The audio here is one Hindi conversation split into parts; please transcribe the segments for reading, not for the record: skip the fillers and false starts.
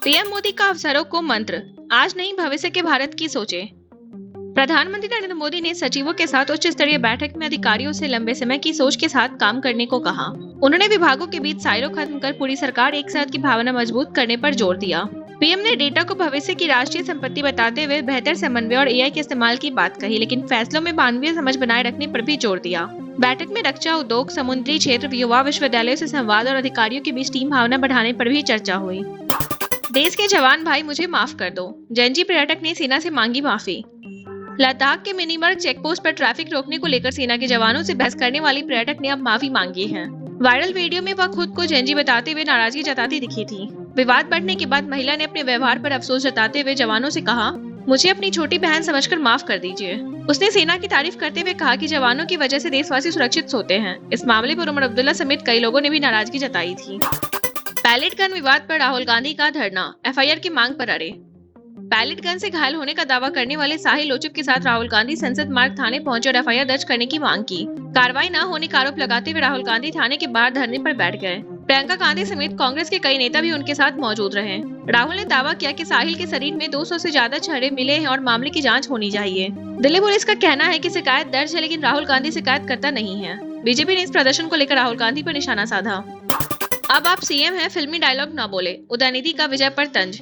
पीएम मोदी का अफसरों को मंत्र, आज नहीं भविष्य के भारत की सोचे। प्रधानमंत्री नरेंद्र मोदी ने सचिवों के साथ उच्च स्तरीय बैठक में अधिकारियों से लंबे समय की सोच के साथ काम करने को कहा। उन्होंने विभागों के बीच साइलो खत्म कर पूरी सरकार एक साथ की भावना मजबूत करने पर जोर दिया। पीएम ने डेटा को भविष्य की राष्ट्रीय संपत्ति बताते हुए बेहतर समन्वय और एआई के इस्तेमाल की बात कही, लेकिन फैसलों में मानवीय समझ बनाए रखने पर भी जोर दिया। बैठक में रक्षा उद्योग, समुद्री क्षेत्र, युवा, विश्वविद्यालयों से संवाद और अधिकारियों के बीच टीम भावना बढ़ाने पर भी चर्चा हुई। देश के जवान भाई मुझे माफ कर दो, जेएनजी पर्यटक ने सेना से मांगी माफी। लद्दाख के मिनीमर्ग चेकपोस्ट पर ट्रैफिक रोकने को लेकर सेना के जवानों से बहस करने वाली पर्यटक ने अब माफी मांगी है। वायरल वीडियो में वह खुद को जेएनजी बताते हुए नाराजगी जताती दिखी थी। विवाद बढ़ने के बाद महिला ने अपने व्यवहार पर अफसोस जताते हुए जवानों से कहा, मुझे अपनी छोटी बहन समझकर माफ कर दीजिए। उसने सेना की तारीफ करते हुए कहा कि जवानों की वजह से देशवासी सुरक्षित सोते हैं। इस मामले पर उमर अब्दुल्ला समेत कई लोगों ने भी नाराजगी जताई थी। पैलेट गन विवाद पर राहुल गांधी का धरना, एफआईआर की मांग पर अड़े। पैलेट गन से घायल होने का दावा करने वाले साहिल लोचुप के साथ राहुल गांधी संसद मार्ग थाने पहुंचे और एफआईआर दर्ज करने की मांग की। कार्रवाई न होने का आरोप लगाते हुए राहुल गांधी थाने के बाहर धरने पर बैठ गए। प्रियंका गांधी समेत कांग्रेस के कई नेता भी उनके साथ मौजूद रहे। राहुल ने दावा किया कि साहिल के शरीर में 200 से ज्यादा छर्रे मिले हैं और मामले की जांच होनी चाहिए। दिल्ली पुलिस का कहना है कि शिकायत दर्ज है, लेकिन राहुल गांधी शिकायत करता नहीं है। बीजेपी ने इस प्रदर्शन को लेकर राहुल गांधी पर निशाना साधा। अब आप सीएम हैं, फिल्मी डायलॉग न बोले, उदयनिधि का विजय पर तंज।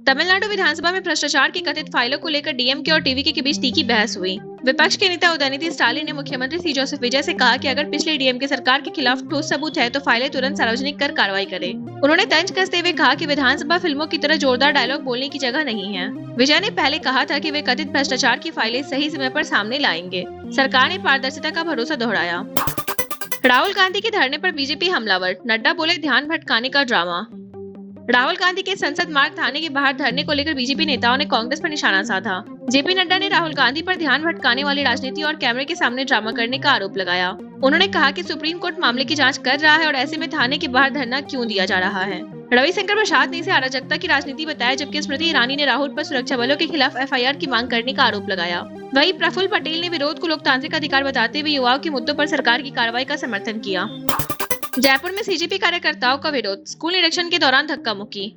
तमिलनाडु विधानसभा में भ्रष्टाचार की कथित फाइलों को लेकर डीएमके और टीवीके के बीच तीखी बहस हुई। विपक्ष के नेता उदयनिधि स्टालिन ने मुख्यमंत्री सी जोसेफ विजय से कहा कि अगर पिछले डीएमके सरकार के खिलाफ ठोस सबूत है तो फाइलें तुरंत सार्वजनिक कर कार्रवाई करें। उन्होंने तंज कसते हुए कहा कि विधानसभा फिल्मों की तरह जोरदार डायलॉग बोलने की जगह नहीं है। विजय ने पहले कहा था कि वे कथित भ्रष्टाचार की फाइलें सही समय पर सामने लाएंगे। सरकार ने पारदर्शिता का भरोसा दोहराया। राहुल गांधी के धरने पर बीजेपी हमलावर, नड्डा बोले ध्यान भटकाने का ड्रामा। राहुल गांधी के संसद मार्ग थाने के बाहर धरने को लेकर बीजेपी नेताओं ने कांग्रेस पर निशाना साधा। जेपी नड्डा ने राहुल गांधी पर ध्यान भटकाने वाली राजनीति और कैमरे के सामने ड्रामा करने का आरोप लगाया। उन्होंने कहा कि सुप्रीम कोर्ट मामले की जांच कर रहा है और ऐसे में थाने के बाहर धरना क्यों दिया जा रहा है। रविशंकर प्रसाद ने इसे अराजकता की राजनीति बताया, जबकि स्मृति ईरानी ने राहुल पर सुरक्षा बलों के खिलाफ एफआईआर की मांग करने का आरोप लगाया। वहीं प्रफुल्ल पटेल ने विरोध को लोकतांत्रिक अधिकार बताते हुए युवाओं के मुद्दों पर सरकार की कार्रवाई का समर्थन किया। जयपुर में सीजेपी कार्यकर्ताओं का विरोध, स्कूल निरीक्षण के दौरान धक्का मुक्की।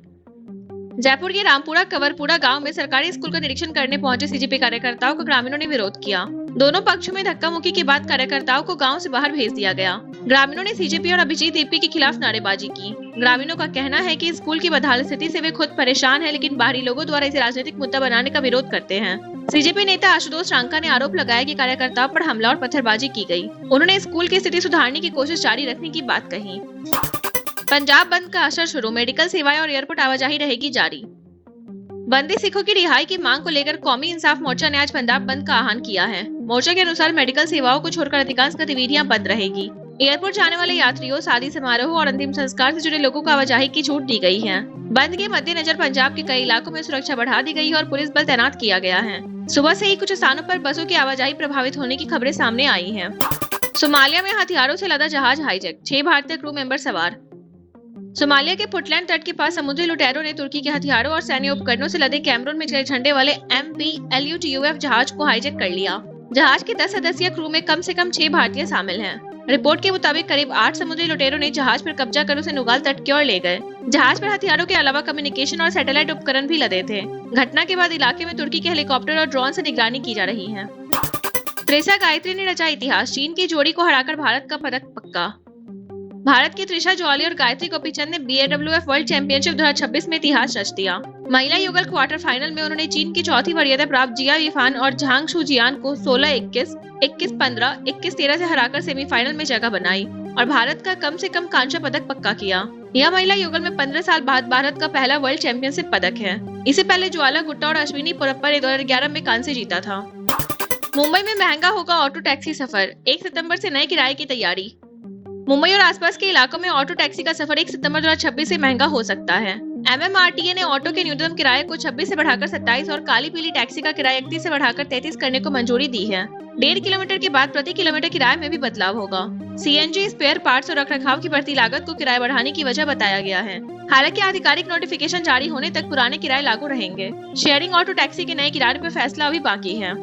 जयपुर के रामपुरा कवरपुरा गांव में सरकारी स्कूल का निरीक्षण करने पहुंचे सीजेपी कार्यकर्ताओं का ग्रामीणों ने विरोध किया। दोनों पक्षों में धक्का मुक्की के बाद कार्यकर्ताओं को गांव से बाहर भेज दिया गया। ग्रामीणों ने सीजेपी और अभिजीत दीपी के खिलाफ नारेबाजी की। ग्रामीणों का कहना है कि स्कूल की बदहाल स्थिति से वे खुद परेशान है, लेकिन बाहरी लोगों द्वारा इसे राजनीतिक मुद्दा बनाने का विरोध करते हैं। सीजेपी नेता आशुतोष रांका ने आरोप लगाया कि कार्यकर्ताओं पर हमला और पत्थरबाजी की गई। उन्होंने स्कूल की स्थिति सुधारने की कोशिश जारी रखने की बात कही। पंजाब बंद का असर शुरू, मेडिकल सेवाएं और एयरपोर्ट आवाजाही रहेगी जारी। बंदी सिखों की रिहाई की मांग को लेकर कौमी इंसाफ मोर्चा ने आज पंजाब बंद का आह्वान किया है। मोर्चा के अनुसार मेडिकल सेवाओं को छोड़कर अधिकांश गतिविधियां बंद रहेगी। एयरपोर्ट जाने वाले यात्रियों, शादी समारोह और अंतिम संस्कार से जुड़े लोगों को आवाजाही की छूट दी गई है। बंद के मद्देनजर पंजाब के कई इलाकों में सुरक्षा बढ़ा दी गई है और पुलिस बल तैनात किया गया है। सुबह से ही कुछ स्थानों पर बसों की आवाजाही प्रभावित होने की खबरें सामने आई है। सोमालिया में हथियारों से लदा जहाज हाईजैक, 6 भारतीय क्रू मेंबर सवार। सोमालिया के पुंटलैंड तट के पास समुद्री लुटेरों ने तुर्की के हथियारों और सैन्य उपकरणों से लदे कैमरून में चले झंडे वाले MV LUTUF जहाज को हाईजैक कर लिया। जहाज के 10 सदस्यीय क्रू में कम से कम 6 भारतीय शामिल हैं। रिपोर्ट के मुताबिक करीब 8 समुद्री लुटेरों ने जहाज पर कब्जा कर उसे नुगाल तट की ओर ले गए। जहाज पर हथियारों के अलावा कम्युनिकेशन और सैटेलाइट उपकरण भी लदे थे। घटना के बाद इलाके में तुर्की के हेलीकॉप्टर और ड्रोन से निगरानी की जा रही है। त्रिशा गायत्री ने रचा इतिहास, चीन की जोड़ी को हराकर भारत का पदक पक्का। भारत की त्रिशा जॉली और गायत्री गोपीचंद ने BAWF वर्ल्ड चैंपियनशिप 2026 में इतिहास रच दिया। महिला युगल क्वार्टर फाइनल में उन्होंने चीन की चौथी वरीयता प्राप्त जिया यीफान और झांग शुजियान को 16-21, 21-15, 21-13 से हराकर सेमीफाइनल में जगह बनाई और भारत का कम से कम कांस्य पदक पक्का किया। यह महिला युगल में 15 साल बाद भारत का पहला वर्ल्ड चैंपियनशिप पदक है। इससे पहले ज्वाला गुट्टा और अश्विनी पोरप्पा ने 2011 में कांस्य जीता था। मुंबई में महंगा होगा ऑटो टैक्सी सफर, 1 सितंबर से नए किराए की तैयारी। मुंबई और आसपास के इलाकों में ऑटो टैक्सी का सफर 1 सितंबर 2026 से महंगा हो सकता है। MMRTA ने ऑटो के न्यूनतम किराए को 26 से बढ़ाकर 27 और काली पीली टैक्सी का किराया 31 से बढ़ाकर 33 करने को मंजूरी दी है। 1.5 किलोमीटर के बाद प्रति किलोमीटर किराए में भी बदलाव होगा। CNG स्पेयर पार्ट्स और रखरखाव की बढ़ती लागत को किराया बढ़ाने की वजह बताया गया है। हालांकि आधिकारिक नोटिफिकेशन जारी होने तक पुराने किराए लागू रहेंगे। शेयरिंग ऑटो टैक्सी के नए किराए पर फैसला अभी बाकी है।